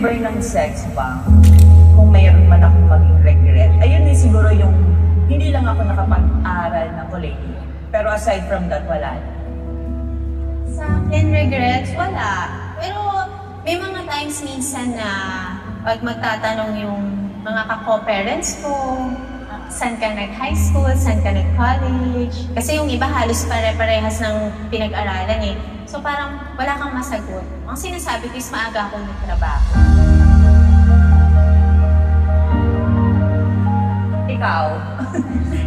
remember ng sex bomb, kung mayroon man akong maging regret, ayun din siguro yung hindi lang ako nakapag-aral ng kolehiyo. Pero aside from that, wala na. Sa akin, regrets, wala. Pero may mga times minsan na pag magtatanong yung mga kako-parents ko, saan ka nag-high school, saan ka nag-college. Kasi yung iba halos pare-parehas ng pinag-aralan eh. So parang wala kang masagot. Ang sinasabi ko is maaga akong nagtrabaho. Ikaw?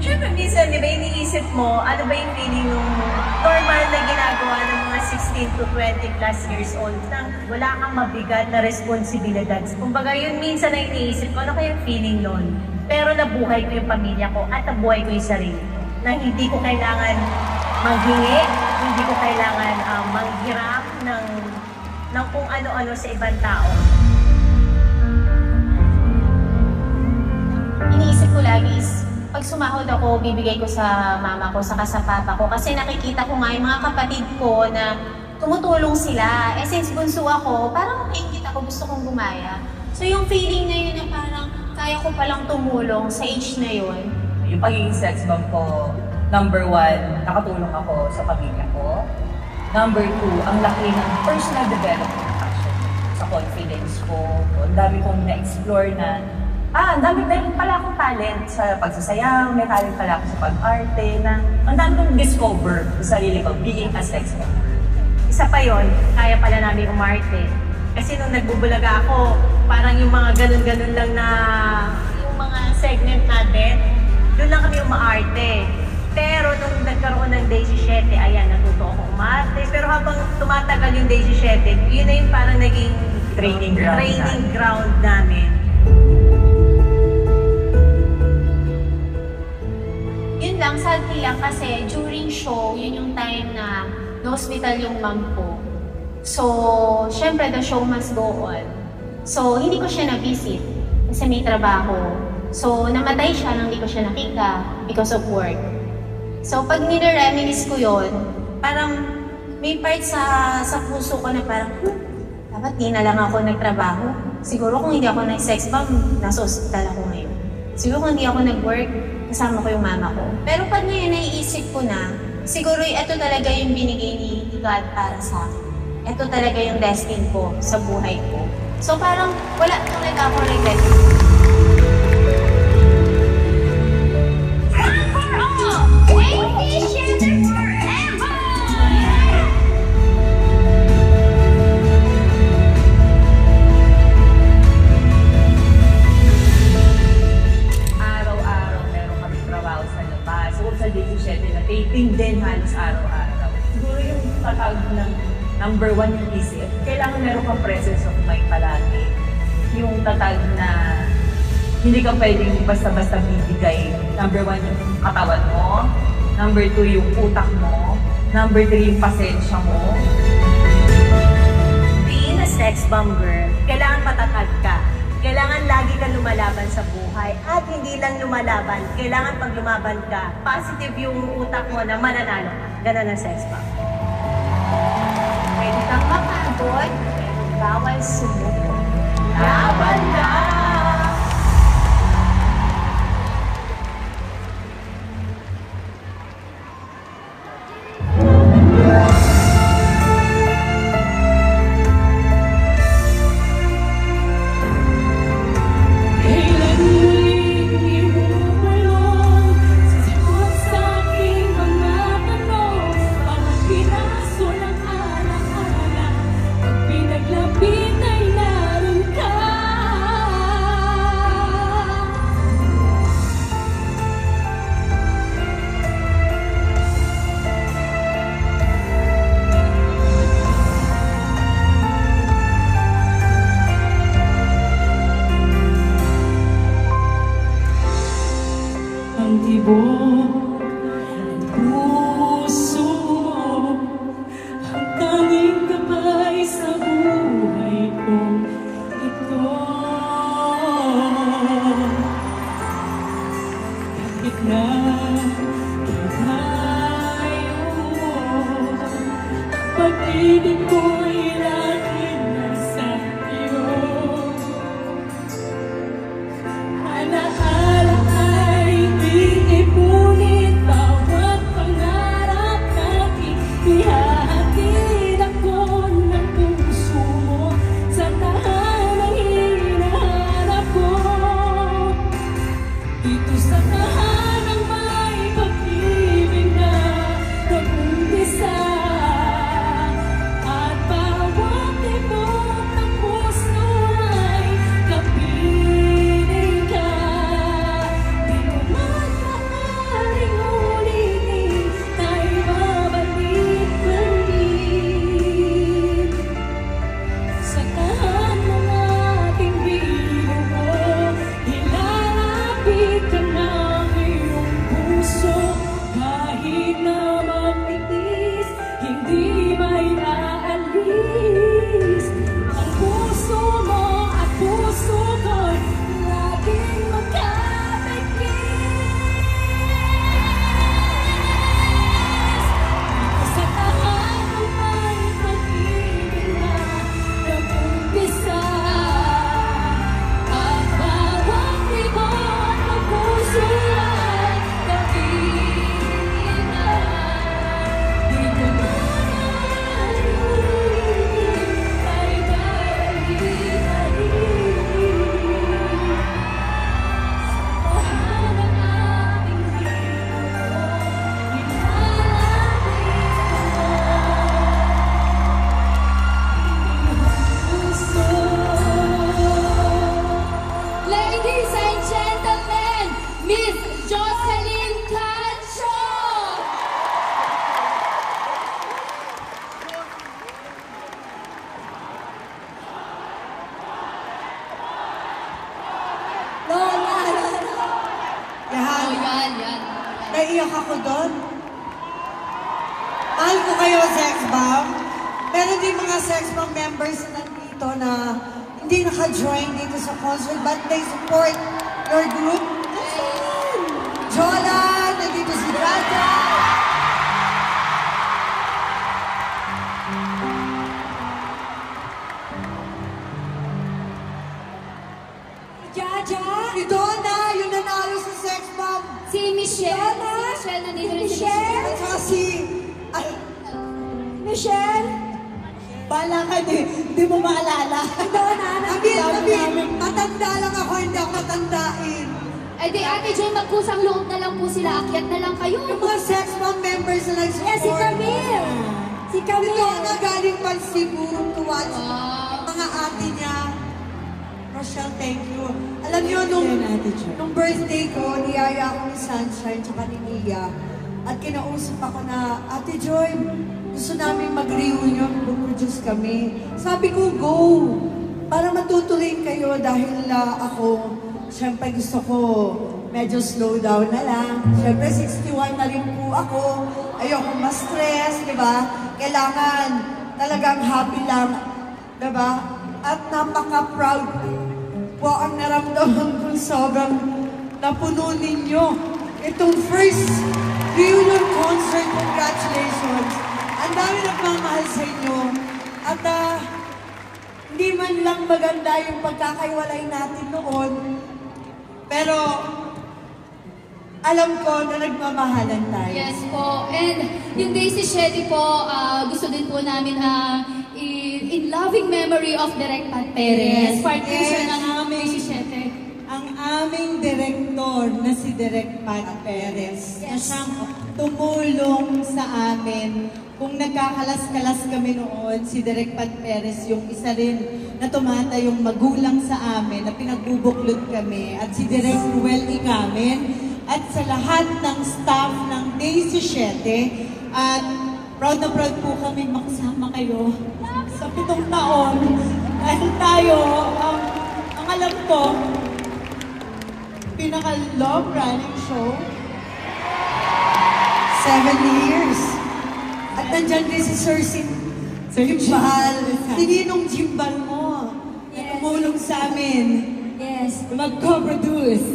Siyempre, minsan, di ba, iniisip mo, ano ba yung feeling nung normal na ginagawa ng mga 16 to 20 plus years old nang wala kang mabigat na responsibilidad. Kumbaga, yun minsan na iniisip ko, ano kaya yung feeling nun? Pero nabuhay ko yung pamilya ko at nabuhay ko yung sarili ko. Na hindi ko kailangan manghingi, hindi ko kailangan manghiram ng kung ano-ano sa ibang tao. Iniisip ko lagi is, pag sumahod ako, bibigay ko sa mama ko, saka sa papa ko. Kasi nakikita ko nga yung mga kapatid ko na tumutulong sila. Eh since bunso ako, parang naingit ako, gusto kong gumaya. So yung feeling na yun na parang kaya ko palang tumulong sa age na yun. Yung pagiging sex bomb ko, number 1, nakatulong ako sa pamilya ko. Number 2, ang laki ng personal development passion sa confidence ko. Ang dami kong na-explore na ang dami pala akong talent sa pagsasayaw, may talent pala ako sa pag-arte, na ang dami kong discover sa sarili ko, being a sex bomb. Isa pa yon, kaya pala namin umarte. Kasi nung nagbubulaga ako, parang yung mga ganun-ganun lang na yung mga segment natin, doon lang kami umaarte. Pero nung nagkaroon ng Day 17, ayan, natuto ako umarte. Pero habang tumatagal yung Day 17, yun na yung parang naging Training ground namin. Yun lang, sadly lang kasi during show, yun yung time na na-hospital yung mom ko. So, syempre, the show must go on. So, hindi ko siya na-visit kasi may trabaho. So, namatay siya nang hindi ko siya nakita because of work. So, pag nire-reminisce ko yun, parang may part sa puso ko na parang, dapat di na lang ako nagtrabaho. Siguro kung hindi ako nag-sex bomb, nasa hospital ako ngayon. Siguro kung hindi ako nag-work, kasama ko yung mama ko. Pero pag ngayon naiisip ko na, siguro ito talaga yung binigay ni God para sa akin. Ito talaga yung destiny ko sa buhay ko. So parang wala talaga ako regret. Taping din halos araw-araw. Siguro yung tatawag ng number 1 yung isip, kailangan meron kang presence of mind palagi. Yung tatawag na hindi ka pwedeng basta-basta bibigay. Number 1 yung katawan mo. Number 2 yung utak mo. Number 3 yung pasensya mo. Being a sex bomb girl, kailangan matatag ka. Kailangan lagi ka lumalaban sa buhay. At hindi lang lumalaban, kailangan pag lumaban ka, positive yung utak mo na mananalo ka. Ganun ang sex bomb. Pwede kang mapagod, pero bawal sumuko. Laban na! Ang tibok ng puso mo, ang tanging gabay sa buhay kong ito. Kahit na ilayo mo, pag-ibig ko'y lagi nasa iyo. Dito sa tahanang may pag-ibig na nag-umpisa. At bawat tibok ng puso ay kapiling ka. Di ko man maaaring ulitin na ibabalik ulit. Sa tahan ng ating bigo, ilalapit ka ng iyong puso. Kahit na magtitis, hindi may aalis. Ang puso mo at puso ko'y laging magkapigis. Sa tahan ng may pag-ibig na nag-umpisa. At bawat tibok ng puso ay kapiling ka. Di ko maaaring ulitin na ibabalik. Sa tahan ng ating bigo, Ladies and gentlemen, Miss Jocelyn Cancho! Lola! Yan. Yan. Naiyak ako doon. Mahal ko kayo, Sex Bomb. Meron din mga Sex Bomb members na nandito na hindi naka-join dito sa concert but they support your group. Jola, nandito si Raja. Jaja! Si Donna, yung nanalo sa Sex Bomb. Si Michelle. Michelle, nandito rin si Michelle. At saka si... Ay, Michelle? Bala ka, di mo maalala. Amin, matanda lang ako, hindi ako matandain. Eh di Ate Joy, magkusang loob na lang po sila. Akyat na lang kayo. Yung mga Sex Bomb members na nag-support. Si Camille. Si Camille. Ito na galing pa Cebu to watch. Wow. Mga ate niya. Rochelle, thank you. Alam niyo, nung birthday ko, niyaya ako ni Sunshine tsaka ni Nia. At kinausap ako na, Ate Joy, gusto namin mag-reunion, mag-produce kami. Sabi ko, go! Para matutuloy kayo dahil ako, syempre gusto ko medyo slow down na lang. Syempre 61 na rin po ako. Ayoko ma-stress, di ba? Kailangan talagang happy lang, di ba? At napaka-proud po ang naramdaman ko sobrang napuno ninyo. Itong first reunion concert, congratulations. Ang dami nagmamahal sa inyo. At hindi man lang maganda yung pagkakaiwalay natin noon. Pero alam ko na nagmamahalan tayo. Yes po. And yung Daisy Shetty po, gusto din po namin in loving memory of Direk Pat Perez. Yes, Part yes. yes. ng Daisy Shetty. Ang aming direktor na si Direk Pat Perez na siyang tumulong sa amin. Kung nagkakalas-kalas kami noon, si Direk Pat Perez yung isa rin na tumatayong magulang sa amin, na pinagbubuklod kami. At si Direk Ruel Ikamen. At sa lahat ng staff ng Daisy Shetty. At proud na proud po kami makasama kayo sa 7 taon. Dahil tayo, ang alam ko, pinaka-long running show. 7 years. At nandyan din si Sir Jimbal. Si Ninong Jimbal mo. Na tumulong sa amin. Yes. Mag-co-produce.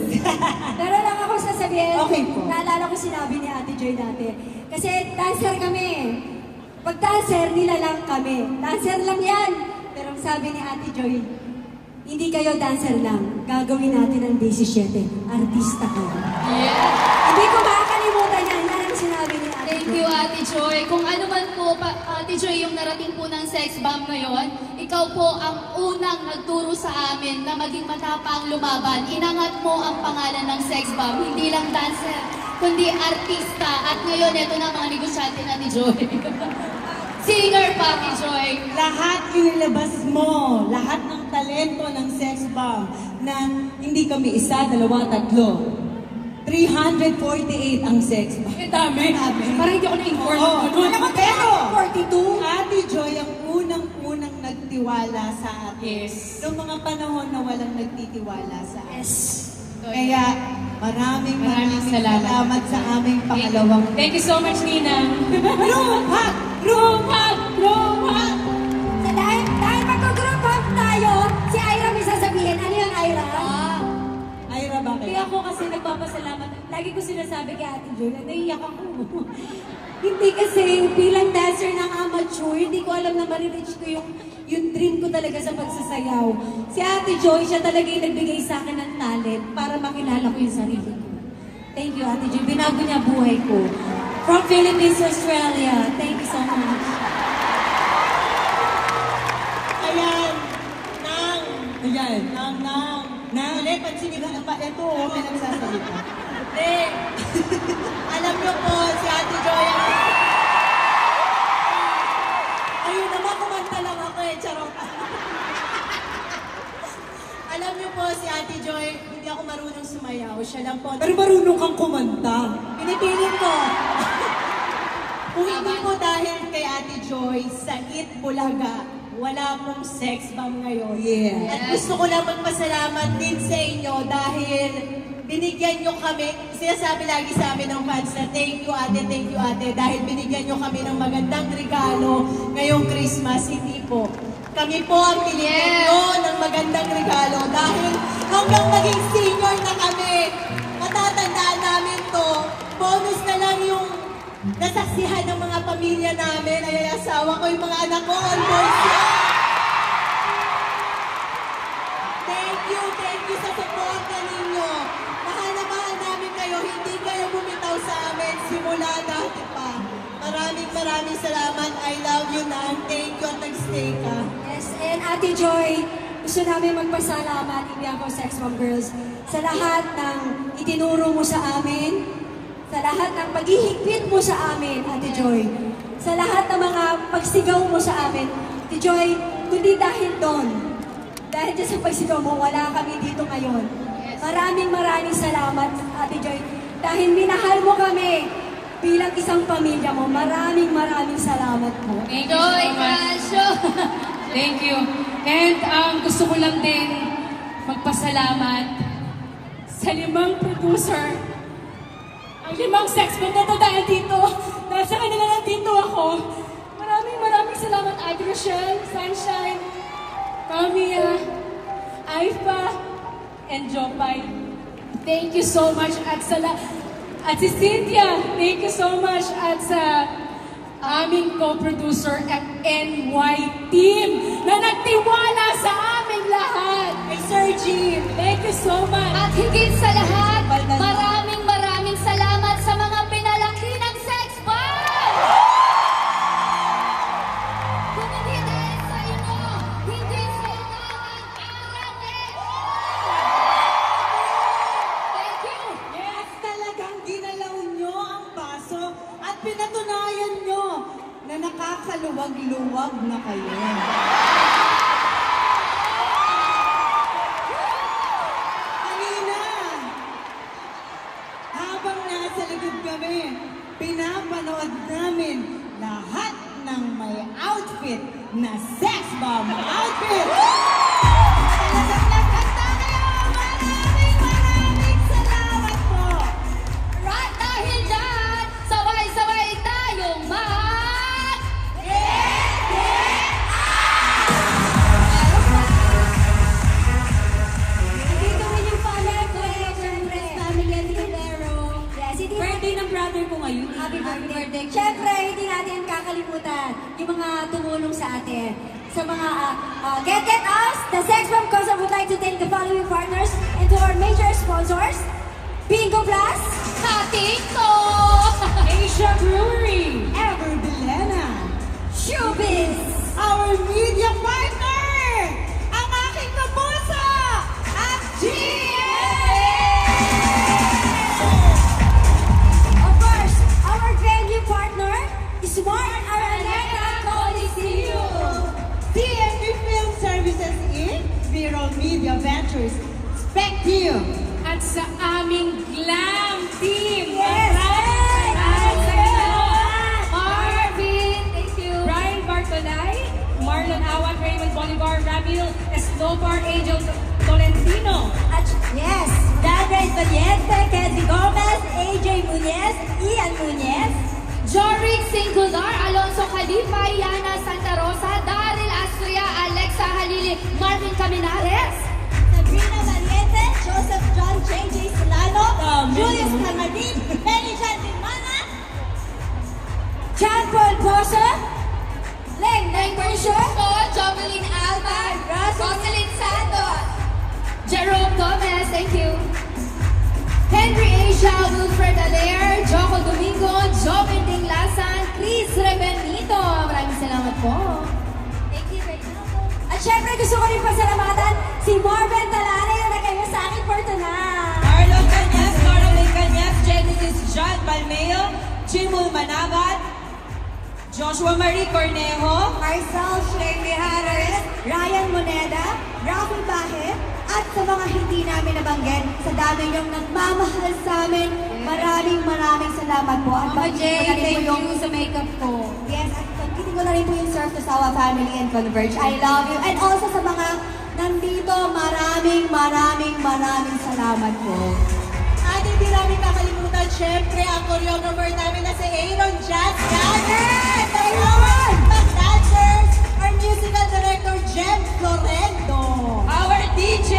Pero lang ako sasabihin, Okay po. naalala ko sinabi ni Ate Joy dati. Kasi dancer kami. Pag dancer, nilalang kami. Dancer lang yan. Pero ang sabi ni Ate Joy, hindi kayo dancer lang. Gagawin natin ang Daisy Shetty. Artista kayo. Yeah. Hindi ko makakalimutan yan. Yan ang sinabi ni Ate Thank Joy. you, Ate Joy. Kung ano man po po, Ate Joy, yung narating po ng sex bomb ngayon, ikaw po ang unang nagturo sa amin na maging matapang lumaban. Inangat mo ang pangalan ng sex bomb, hindi lang dancer, kundi artista. At ngayon, ito na mga negosyante na ni Joy. Singer pa, Ate Joy. Lahat inilabas mo, lahat ng talento ng sex bomb na hindi kami isa, dalawa, tatlo. 348 ang sex bomb. Dami. Parang hindi ako na-inform. Oo. Alam mo, pero 42? Ate Joy ang unang-unang nagtiwala sa atin. Yes. Noong mga panahon na walang nagtitiwala sa atin. Yes. Kaya maraming salamat. sa aming pangalawang. Thank you so much, Ninang. Room hug! Room hug! Room hug! So dahil mag-group hug tayo, si Ira may sasabihin. Ano yun, Ira? Ira, bakit? Kaya ako kasi nagpapasalamat. Lagi ko sinasabi kay Ate Joy na naiyak ako. Hindi kasi bilang dancer ng amateur, hindi ko alam na marireach ko yung dream ko talaga sa pagsasayaw. Si Ate Joy, siya talaga yung nagbigay sa akin ng talent para makilala ko yung sarili ko. Thank you, Ate Joy. Binago niya buhay ko. From Philippines, Australia. Thank you so much. Ayan! Nang! Ulit, pansinin ka na pa. Ito, may nagsasalita. Hindi. Alam niyo po, si Ate Joy Ayun naman, kumanta lang ako eh. Charot. Alam niyo po, si Ate Joy, hindi ako marunong sumayaw. Siya lang po. Pero marunong kang kumanta. Pinipilit ko. Kung hindi po dahil kay Ate Joy, sa It Bulaga, wala pong sex bomb ngayon. Yeah. At gusto ko lang magpasalamat din sa inyo dahil binigyan nyo kami, sinasabi lagi sa amin ng fans na thank you ate, dahil binigyan nyo kami ng magandang regalo ngayong Christmas, hindi po. Kami po ang binigyan nyo ng magandang regalo dahil hanggang maging senior na kami, matatandaan namin to, bonus na lang yung nasaksihan ng mga pamilya namin, ay asawa ko, yung mga anak ko, on board siya. Thank you sa suporta ninyo. Mahal na mahal namin kayo, hindi kayo bumitaw sa amin simula dati pa. Maraming salamat. I love you, Nan. Thank you at nag-stay ka. Yes, and Ate Joy, gusto namin magpasalamat, hindi ako Sex Bomb Girls, sa lahat ng itinuro mo sa amin, sa lahat ng paghihigpit mo sa amin, Ate Joy, sa lahat ng mga pagsigaw mo sa amin, Ate Joy, kundi dahil doon, dahil dyan sa pagsigaw mo, wala kami dito ngayon. Maraming salamat, Ate Joy, dahil minahal mo kami bilang isang pamilya mo. Maraming salamat po. Thank you so much. Thank you. And gusto ko lang din magpasalamat sa 5 producer. Ang 5 sex bomb na to dahil dito. Dahil sa kanila nandito ako. Maraming salamat, Ate Rochelle, Sunshine, Camilla, Aifa, and Jopay. Thank you so much. At si Cynthia, thank you so much. At sa aming co-producer at NY team na nagtiwala sa aming lahat. Hey, Sir Jim. Thank you so much. At higit sa lahat, maraming salamat sa mga pinalaki ng sex bomb! Kung hindi dahil sa inyo, hindi sila ang-arangin! Thank you! Yes, talagang ginalaw nyo ang baso at pinatunayan nyo na nakakaluwag-luwag na kayo. Kanina, habang nasa likod kami, pinapanood namin lahat ng may outfit na sex bomb outfit. Talagang nagkanta kayo! Maraming salamat po! Right dahil dyan, sabay-sabay tayong Dito rin yung father ko, siyempre, family and Hilero. Yes, hindi birthday ng brother ko ngayon. Happy birthday. Siyempre, hindi natin kakalimutan yung mga tumulong sa atin. Sa mga Get Us, the Sex Bomb Concert would like to thank the following partners and to our major sponsors, Bingo Plus, Katito! Asia Brewery. Ever Bilena, Nunez, Ian Nunez, Joric Singular, Alonso Califa, Yana Santa Rosa, Daryl Astria, Alexa Halili, Marvin Caminares, Sabrina Valiente, Joseph John, JJ Solano, Julius Camadin, Benny Jan Dimana, John Paul Porsche, Leng Porsche, Jovelyn Alba, Rosalyn Santos, Jerome Gomez, thank you. Henry Asia, Wilfred Adair, Joko Domingo, Joven Dinglasan, Chris Rebenito. Maraming salamat po. Thank you, Reginaldo. At syempre gusto ko rin pasalamatan si Marvin Talane na nagkayo sa akin for tonight. Marlon Cañas, Coraline Cañas, Genesis John Palmeo, Chimul Manabat, Joshua Marie Cornejo, Marcel Shley Harris, Ryan Moneda, Rafi Bahe, at sa mga hindi namin nabanggit, sa dami niyong nagmamahal sa amin, maraming salamat po. At Mama Jay, pagkitikin ko na rin thank po yung- you sa makeup ko. Yes, at pagkitikin ko na rin po yung Surf to Sawa family and Converge. I love you. And also sa mga nandito, maraming salamat po. At hindi namin kakalimutan, syempre, ang choreographer namin na si Aaron Jazz Ganner! Taywan! Mag-dancers, our musical director, Jem Florendo. our DJ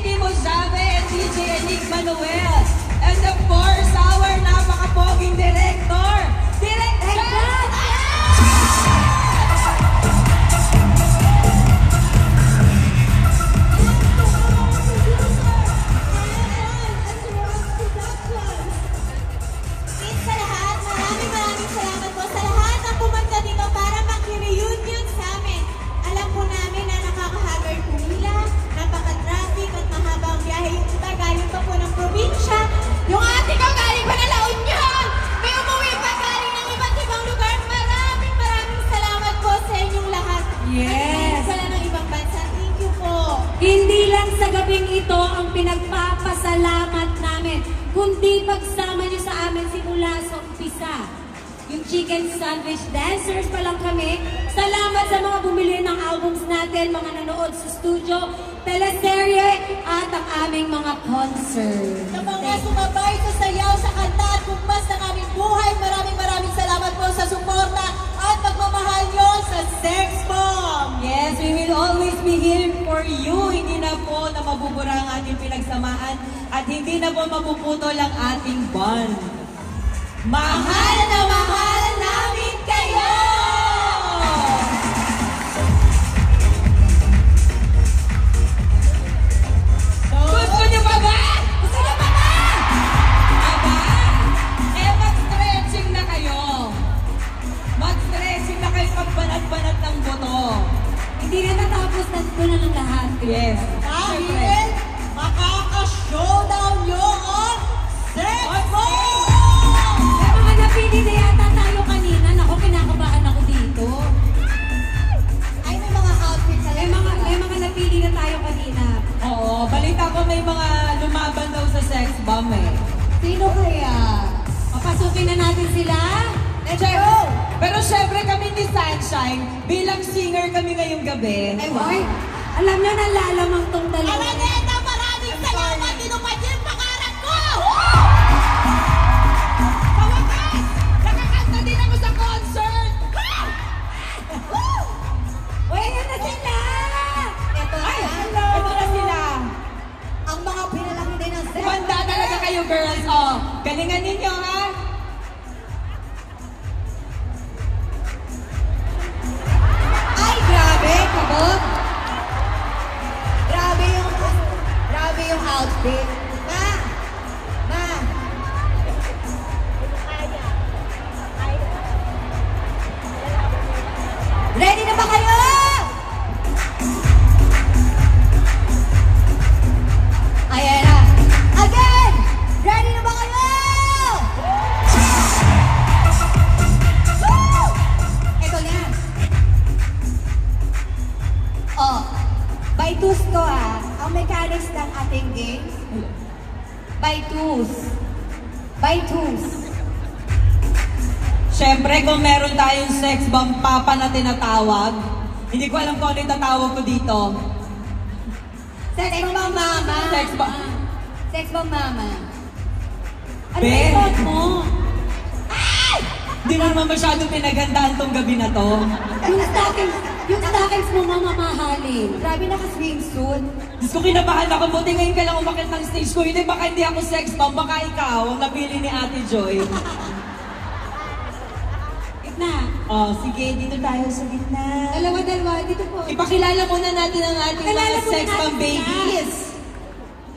Timo Zave, and DJ Enigma Noel, and of course, our napakapoging director, Direk John! Please sa lahat, maraming salamat po sa lahat na pumunta dito para mag-reunion sa amin. Alam po namin na nakakahaggard pumila, napaka-traffic at mahaba ang biyahe. Yung iba galing pa po ng probinsya. Yung ate ko galing pa na La Union. May umuwi pa galing ng iba't ibang lugar. Maraming salamat po sa inyong lahat. Yes. Wala ng ibang bansa. Thank you po. Hindi lang sa gabing ito ang pinagpapasalamat namin, kundi pagsama niyo sa amin simula sa umpisa. Yung Chicken Sandwich Dancers pa lang kami. Salamat sa mga bumili ng albums natin, mga nanood sa studio, teleserye, at ang aming mga concert. Sa mga sumabay sa sayaw, sa kanta at kumpas ng aming buhay, maraming salamat po sa suporta at pagmamahal nyo sa Sex Bomb! Yes, we will always be here for you. Hindi na po na mabubura ang ating pinagsamaan at hindi na po mapuputol ang ating bond. Mahal na mahal namin kayo! Gusto niyo pa ba? Gusto niyo pa ba? Aba, mag-stretching na kayo. Mag-stretching na kayo pagbanat-banat ng buto. Hindi na natapos na ito na ng lahat. Yes. Dahil makaka-showdown nyo ang Sex Bomb! May mga napili na yata tayo kanina. Naku, kinakabahan ako dito. Ay, may mga outfit sa May mga napili na tayo kanina. Oo, balita ko may mga lumaban daw sa sex bomb eh. Sino kaya? Papasukin na natin sila? Let's go! Pero syempre kami ni Sunshine, bilang singer kami ngayong gabi. Ay, boy. Alam nyo, nalalamang tong dalawa. Araneta, maraming salamat. Tinupad niyo yung pangarap ko! Sa wakas! Nakakanta din ako sa concert! Uy, ayan na sila! Ito na. Ay, ito na sila. Ang mga pinalaki din ng Sex Banda talaga kayo girls. Oh, galingan ninyo ha? Ay, grabe, kabog. Grabe yung outfit. Ma. Ready na ba kayo? Ayan na. Again! Ready na ba kayo? Woo! Ito na. Oh, by twos to ang mechanics ng ating games. By twos. By twos. Syempre, kung meron tayong sex bomb papa na tinatawag, hindi ko alam kung ano yung tatawag ko dito. Sex bomb mama. Sex bomb. Sex bomb mama. Ano Ben. yung thought mo? Hindi mo naman masyadong pinagandaan tong gabi na to. Yung stockings mo mamahalin. Grabe naka-swimsuit. Diyos ko, kinabahan ako. Buti ngayon ka lang umakit ng stage ko. Hindi, baka hindi ako sex bomb. Baka ikaw ang napili ni Ate Joy. Gitna. Oh, sige, dito tayo sa gitna. Dalawa-dalawa. Dito po. Ipakilala muna natin ang ating Kilala mga muna sex natin bomb sila. babies.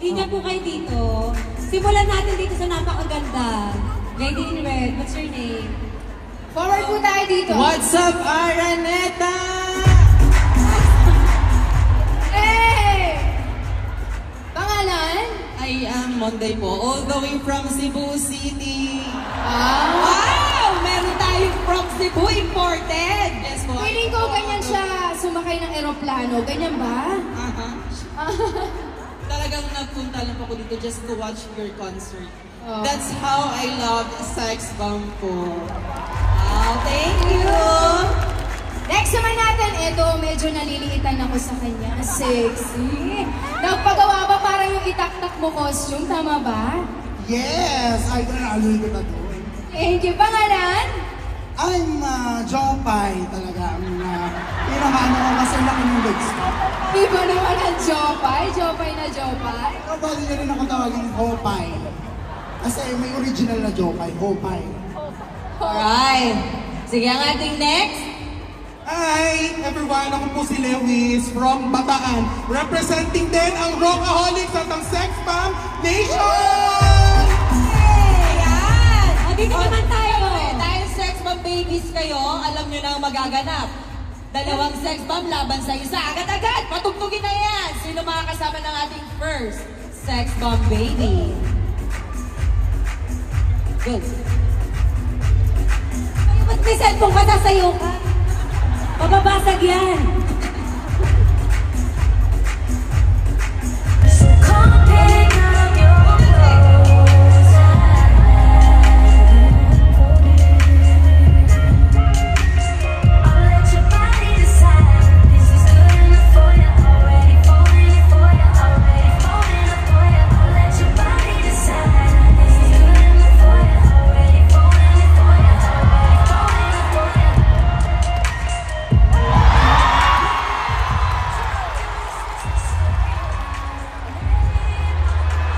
Linya po kayo dito. Simulan natin dito sa napakaganda. Lady in red, what's your name? Forward po tayo dito. What's up, Araneta? Hey! Pangalan? I am Monday po, all the way from Cebu City. Wow! Meron tayong from Cebu imported. Yes po. Feeling ko ganyan siya sumakay ng eroplano. Ganyan ba? Talagang nagpunta lang po ako dito just to watch your concert. Oh. That's how I love Sex Bomb po. Wow, thank you. Next naman natin, ito medyo naliliitan ako sa kanya. Sexy. Nagpagawa ba parang yung itaktak mo costume? Tama ba? Yes! Ay, naalala ko na doon. Thank you. Pangalan? I'm Jopay talaga. Pinamano ko kasi laki ng legs ko. Di ba naman ang Jopay? Jopay na Jopay? Pero pwede niya rin ako tawagin Hopay. Kasi may original na Jopay, Hopay. Alright. Sige, ang ating next. Hi everyone! Ako po si Lewis from Bataan. Representing din ang Rockaholics at ang Sex Bomb Nation! Ayan. O, dito naman tayo. Dahil sex bomb babies kayo, alam nyo na ang magaganap. Dalawang sex bomb laban sa isa. Agad-agad, patugtugin na yan. Sino makakasama ng ating first sex bomb baby? Good. Ba't may cellphone ka, sasayo ka? Mababasag yan.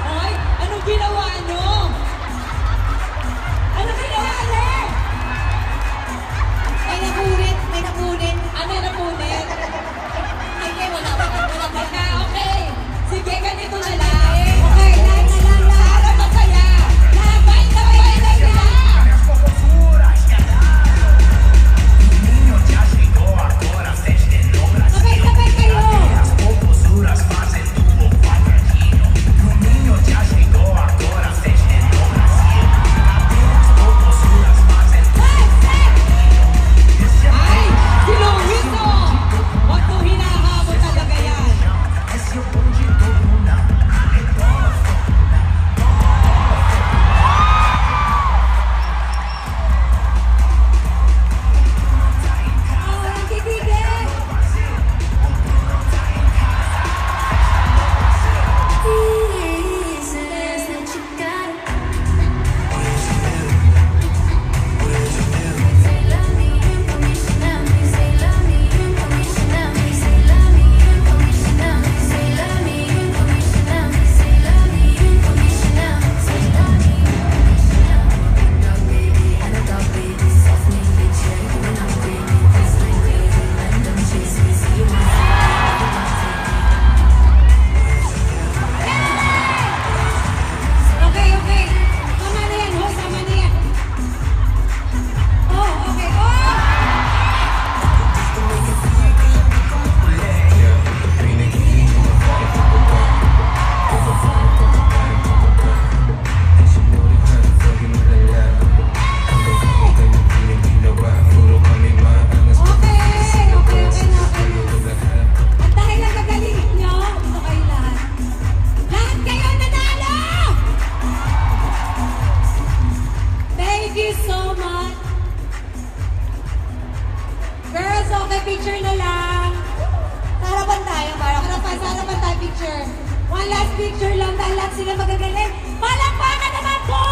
Hoy, anong ginawa nyo? Ano ginawa nyo? May napunit, may napunit. Ano yung napunit? Sige, wala pa na. Okay. Sige, ganito na lang. Okay, lang. Para masaya. Labay na sila. Sabay-sabay kayo. Ay, si Luis, oh. Huwag mo hinahabol talaga yan. Oh, ang titigil. Okay. Tama na yan, ho. Tama na yan. Oh, okay. Oh! Okay na. At dahil ang gagaling nyo, ito kayo lahat. Lahat kayo nanalo! Thank you so much. Girls, okay, picture na lang. Sa harapan tayo, sa harapan tayo picture. One last picture lang dahil lahat sila magagaling. Palakpakan naman po!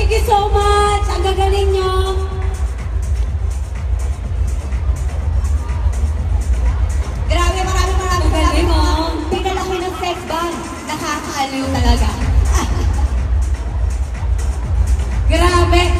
Thank you so much! Ang gagaling nyo! Grabe, maraming Galing, salamat. oh. Pinalaki ng sex bomb. Nakakaaliw talaga. Grabe!